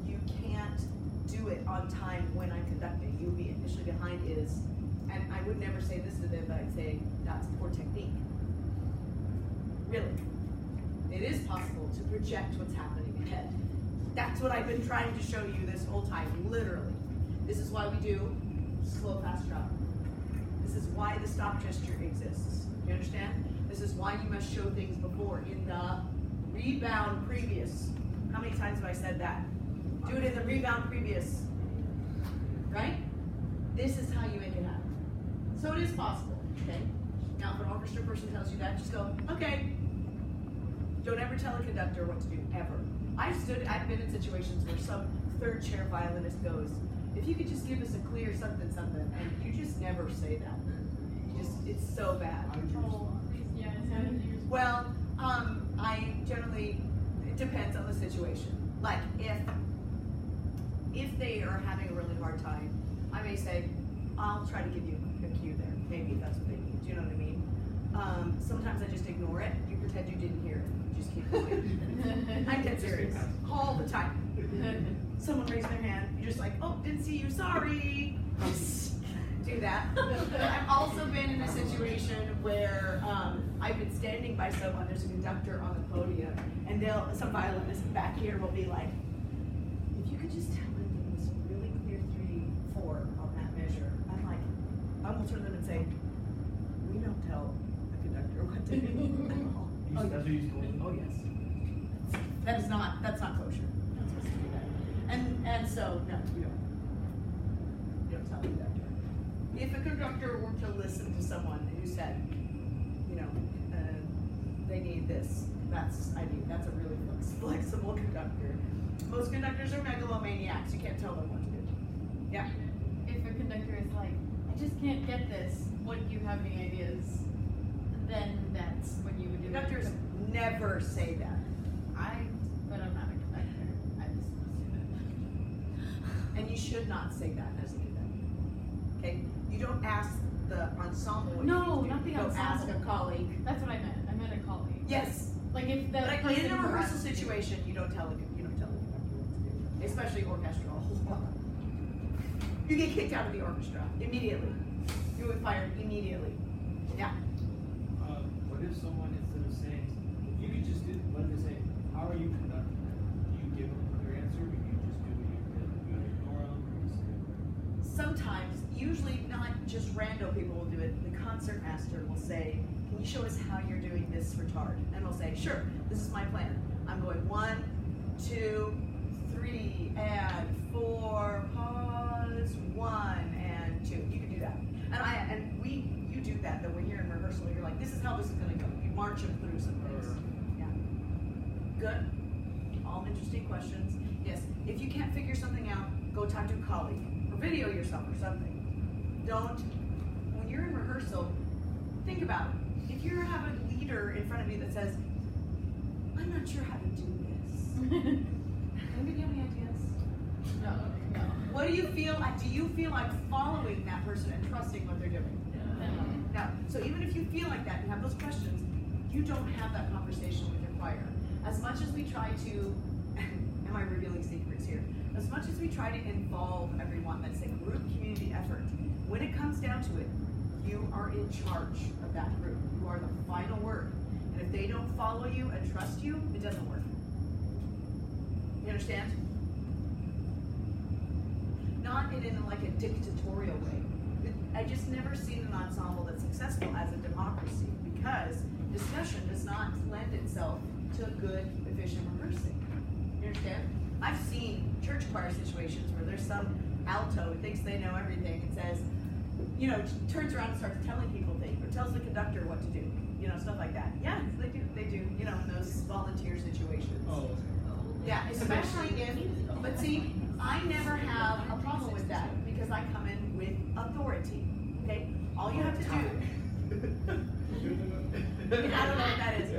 you can't do it on time when I'm conducting, you'll be initially behind is, and I would never say this to them, but I'd say that's poor technique. Really. It is possible to project what's happening ahead. That's what I've been trying to show you this whole time, literally. This is why we do slow, fast drop. This is why the stop gesture exists. You understand? This is why you must show things before in the rebound previous. How many times have I said that? Do it in the rebound previous. Right? This is how you make it happen. So it is possible, okay? Now, if an orchestra person tells you that, just go, okay. Don't ever tell a conductor what to do, ever. I've been in situations where some third chair violinist goes, if you could just give us a clear something, and you just never say that. It's so bad. Oh, please, yeah, Well, I generally, it depends on the situation. Like, if they are having a really hard time, I may say, I'll try to give you a cue there. Maybe that's what they need. Do you know what I mean? Sometimes I just ignore it. You pretend you didn't hear it. You just keep going. I'm dead serious. All the time. Someone raised their hand. You're just like, oh, didn't see you. Sorry. Do that. I've also been in a situation where I've been standing by someone. There's a conductor on the podium, and some violinist back here will be like, if you could just tell him it was really clear 3/4 on that measure. I'm like, I will turn to them and say, we don't tell a conductor what to do. That's what you told me? Oh yes. That's not kosher. Not supposed to do that. And so no, you don't. You don't tell a conductor. If a conductor were to listen to someone who said, you know, they need this, that's a really flexible conductor. Most conductors are megalomaniacs. You can't tell them what to do. Yeah. If a conductor is like, I just can't get this, what do you have any ideas? Then that's when you would do Conductors it. never say that. But I'm not a conductor. I just assume it. And you should not say that as a conductor. Okay? You don't ask the ensemble what No, you need to do. not the You go ask ensemble. a colleague. That's what I meant. I meant a colleague. Yes. Like if the But person in a who rehearsal has- situation, you don't tell the conductor what to do. Especially orchestral. You get kicked out of the orchestra immediately. You would fired immediately. Yeah. What if someone, instead of saying, if you could just do, what if they say, how are you conducting that? Do you give them a clear answer, or do you just do what you did? Do you ignore them, or you say, Sometimes, usually not just random people will do it. The concertmaster will say, can you show us how you're doing this retard? And we'll say, sure, this is my plan. I'm going 1, 2, 3, and 4, pause, 1, and 2. You can do that. You do that, though, when you're in rehearsal, you're like, this is how this is gonna go. You march them through some things. Yeah. Good. All interesting questions. Yes, if you can't figure something out, go talk to a colleague, or video yourself or something. When you're in rehearsal, think about it. If you have a leader in front of you that says, I'm not sure how to do this. Anybody have any ideas? No. What do you feel like? Do you feel like following that person and trusting what they're doing? No. So even if you feel like that and have those questions, you don't have that conversation with your choir. As much as we try to, am I revealing secrets here? As much as we try to involve everyone, that's a group community effort. When it comes down to it, you are in charge of that group. You are the final word. And if they don't follow you and trust you, it doesn't work. You understand? Not in like a dictatorial way. I just never seen an ensemble that's successful as a democracy because discussion does not lend itself to good, efficient rehearsing. You understand? I've seen church choir situations where there's some alto who thinks they know everything and says, you know, turns around and starts telling people things or tells the conductor what to do. You know, stuff like that. Yeah, they do, you know, in those volunteer situations. oh, okay. Yeah, especially but see, I never have a problem with that because I come in with authority, okay? All you have to do, I don't know what that is,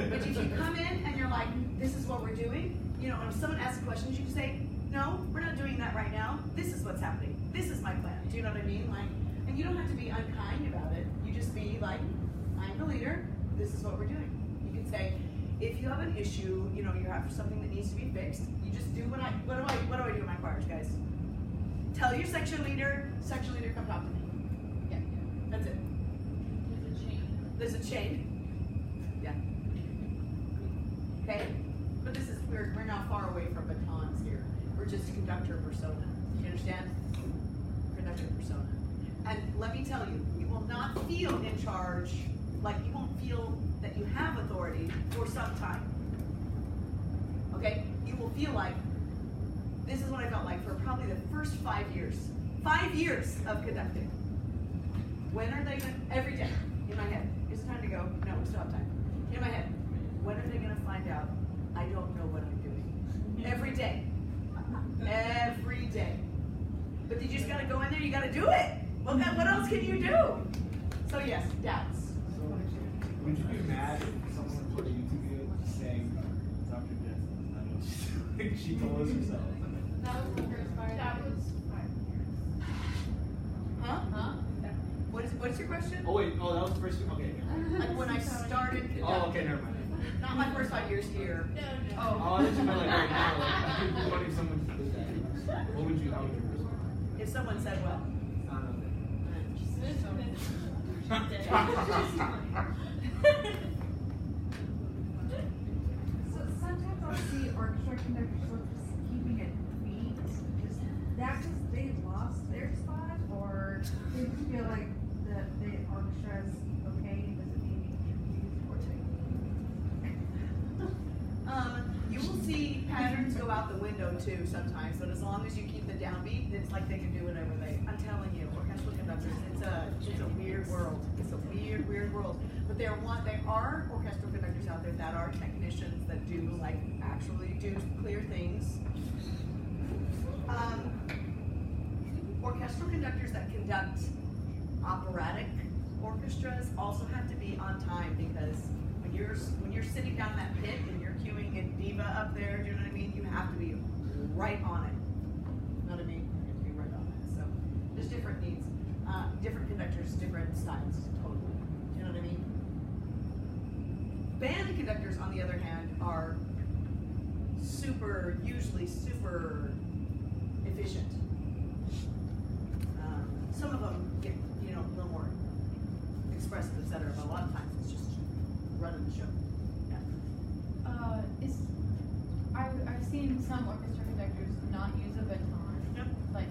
but if you come in and you're like, this is what we're doing, you know, and if someone asks questions, you can say, no, we're not doing that right now. This is what's happening. This is my plan. Do you know what I mean? Like, and you don't have to be unkind about it. You just be like, I'm the leader. this is what we're doing. You can say, if you have an issue, you know, you have something that needs to be fixed, you just do what do I do in my choirs, guys? Tell your section leader come talk to me. Yeah. That's it. There's a chain. There's a chain. Yeah. Okay? But this is, we're not far away from batons here. We're just conductor persona. You understand? Conductor persona. And let me tell you, you will not feel in charge, like you won't feel that you have authority for some time. Okay? You will feel like, this is what I felt like for probably the first 5 years. 5 years of conducting. When are they gonna, every day, in my head, is it time to go? No, we still have time. In my head, when are they gonna find out I don't know what I'm doing? Every day. Every day. But you just gotta go in there, you gotta do it. Well, what else can you do? So yes, doubts. So, would you be mad if someone put a YouTube video saying Dr. Jensen does not know what she's doing? She told us herself. That was the first part. That was 5 years. Huh? Huh? What's your question? Oh wait, oh that was the first. Okay. Like when I started conducting. Oh okay, never mind. Not my first 5 years here. No. Oh, I thought you meant like right now. Like, what if someone did that? What would you? How would you respond? If someone said, well. So sometimes I'll see orchestra conductors sort of just keeping it beat. Is that because they lost their spot, or they feel like the orchestra is okay? Does it need to be confused or You will see patterns go out the window too sometimes, but as long as you keep the downbeat, it's like they can do whatever I'm telling you, orchestral conductors, it's a weird world. It's a weird world. But there are orchestral conductors out there that are technicians that do actually do clear things. Orchestral conductors that conduct operatic orchestras also have to be on time, because when you're sitting down in that pit and you're cueing a diva up there, do you know what I mean? You have to be right on it. You know what I mean? You have to be right on it. So there's different needs, different conductors, different styles, totally. Do you know what I mean? Band conductors, on the other hand, are usually super efficient. Some of them get, a little more expressive, etc. But a lot of times it's just running the show. Yeah. I've seen some orchestra conductors not use a baton. Yep. Like,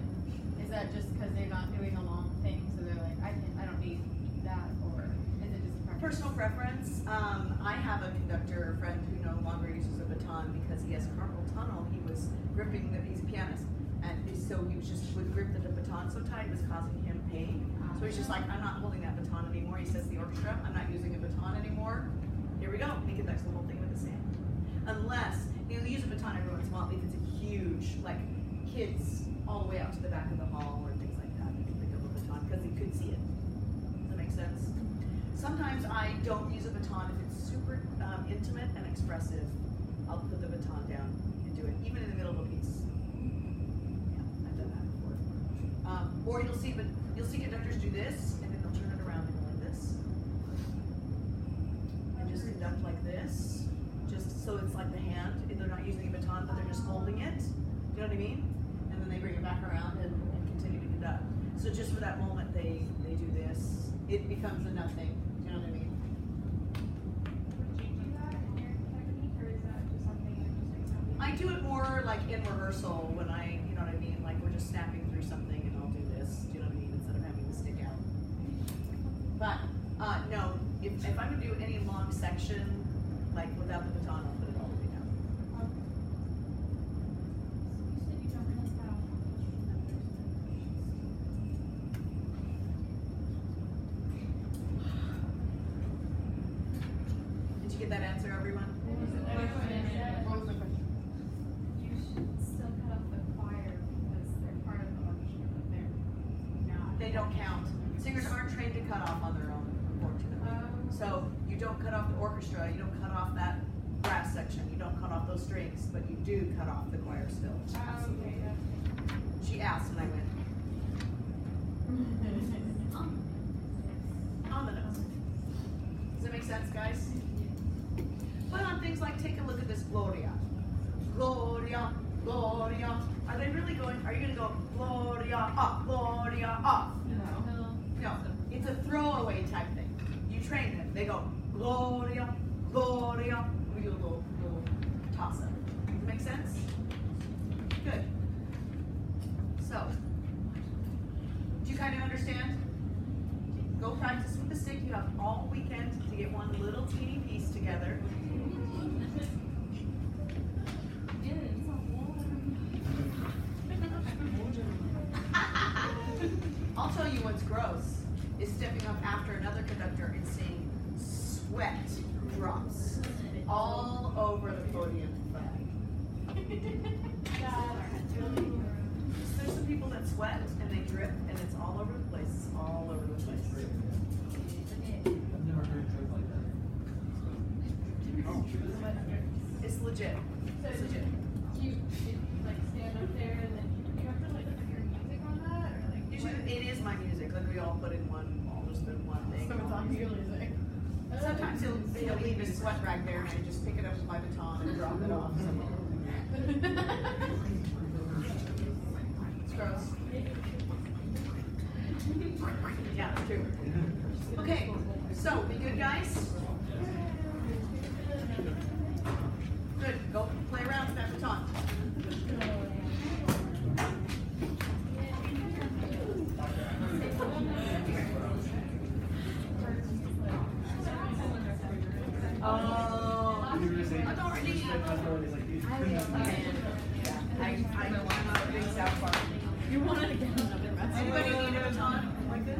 is that just because they're not doing a long thing, so they're like, I don't need that, or is it just a preference? Personal preference. I have a conductor friend who no longer uses a baton because he has carpal tunnel. He was gripping he's a pianist, and so he would grip the baton so tight it was causing him pain. So he's just like, I'm not holding that baton anymore. He says to the orchestra, I'm not using a baton anymore. Here we go. He conducts the whole thing with his hand. Unless he'll use a baton every once in a while if it's a huge, like kids all the way out to the back of the hall or things like that. He can pick up a baton because he could see it. Does that make sense? Sometimes I don't use a baton if it's super intimate and expressive. I'll put the baton down and do it, even in the middle of a piece. Yeah, I've done that before. Or you'll see conductors do this, and then they'll turn it around and go like this, and just conduct like this, just so it's like the hand. They're not using a baton, but they're just holding it. Do you know what I mean? And then they bring it back around and continue to conduct. So just for that moment, they do this. It becomes a nothing. Do you know what I mean? Would you do that in your technique, or is that just something you're just like something? I do it more like in rehearsal when you know what I mean? Like we're just snapping through something and I'll do this, do you know what I mean? Instead of having to stick out. But, no, if I would do any long section, like without the baton, I'll put it all the way down. You said you don't really have Did you get that answer, everyone? What was the question? You should still cut off the choir because they're part of the orchestra, but they're not. They don't count. Singers aren't trained to cut off on their own, unfortunately. So you don't cut off the orchestra, you don't cut off that brass section, you don't cut off those strings, but you do cut off the choir still. Okay, She asked and I went, on the nose. Does that make sense? sense, guys? But on things like, take a look at this Gloria. Gloria, Gloria. Are they really going, are you going to go Gloria up, Gloria up? No, it's a throwaway type thing. You train them. They go Gloria, Gloria. We do a little toss up. Make sense? Good. So, do you kind of understand? Go practice with the stick. You have all weekend to get one little teeny piece together. I'll tell you what's gross is stepping up after another conductor and seeing sweat drops all over the podium flag. There's some people that sweat and they drip and it's all over the place, all over the place. I've never heard a joke like that. It's legit. It's legit. Do you like stand up there and then you have to like put your music on that or like? Usually it is my music, like we all put in one, all just in one thing. So it's on your music. Sometimes he'll leave his sweat rag there and I just pick it up with my baton and drop it off. It's gross. Yeah, it's true. Okay, so be good, guys. Good. Go play around with that baton. Oh, authority. I want to big South Park. You wanted to get another message. Anybody need a baton like this?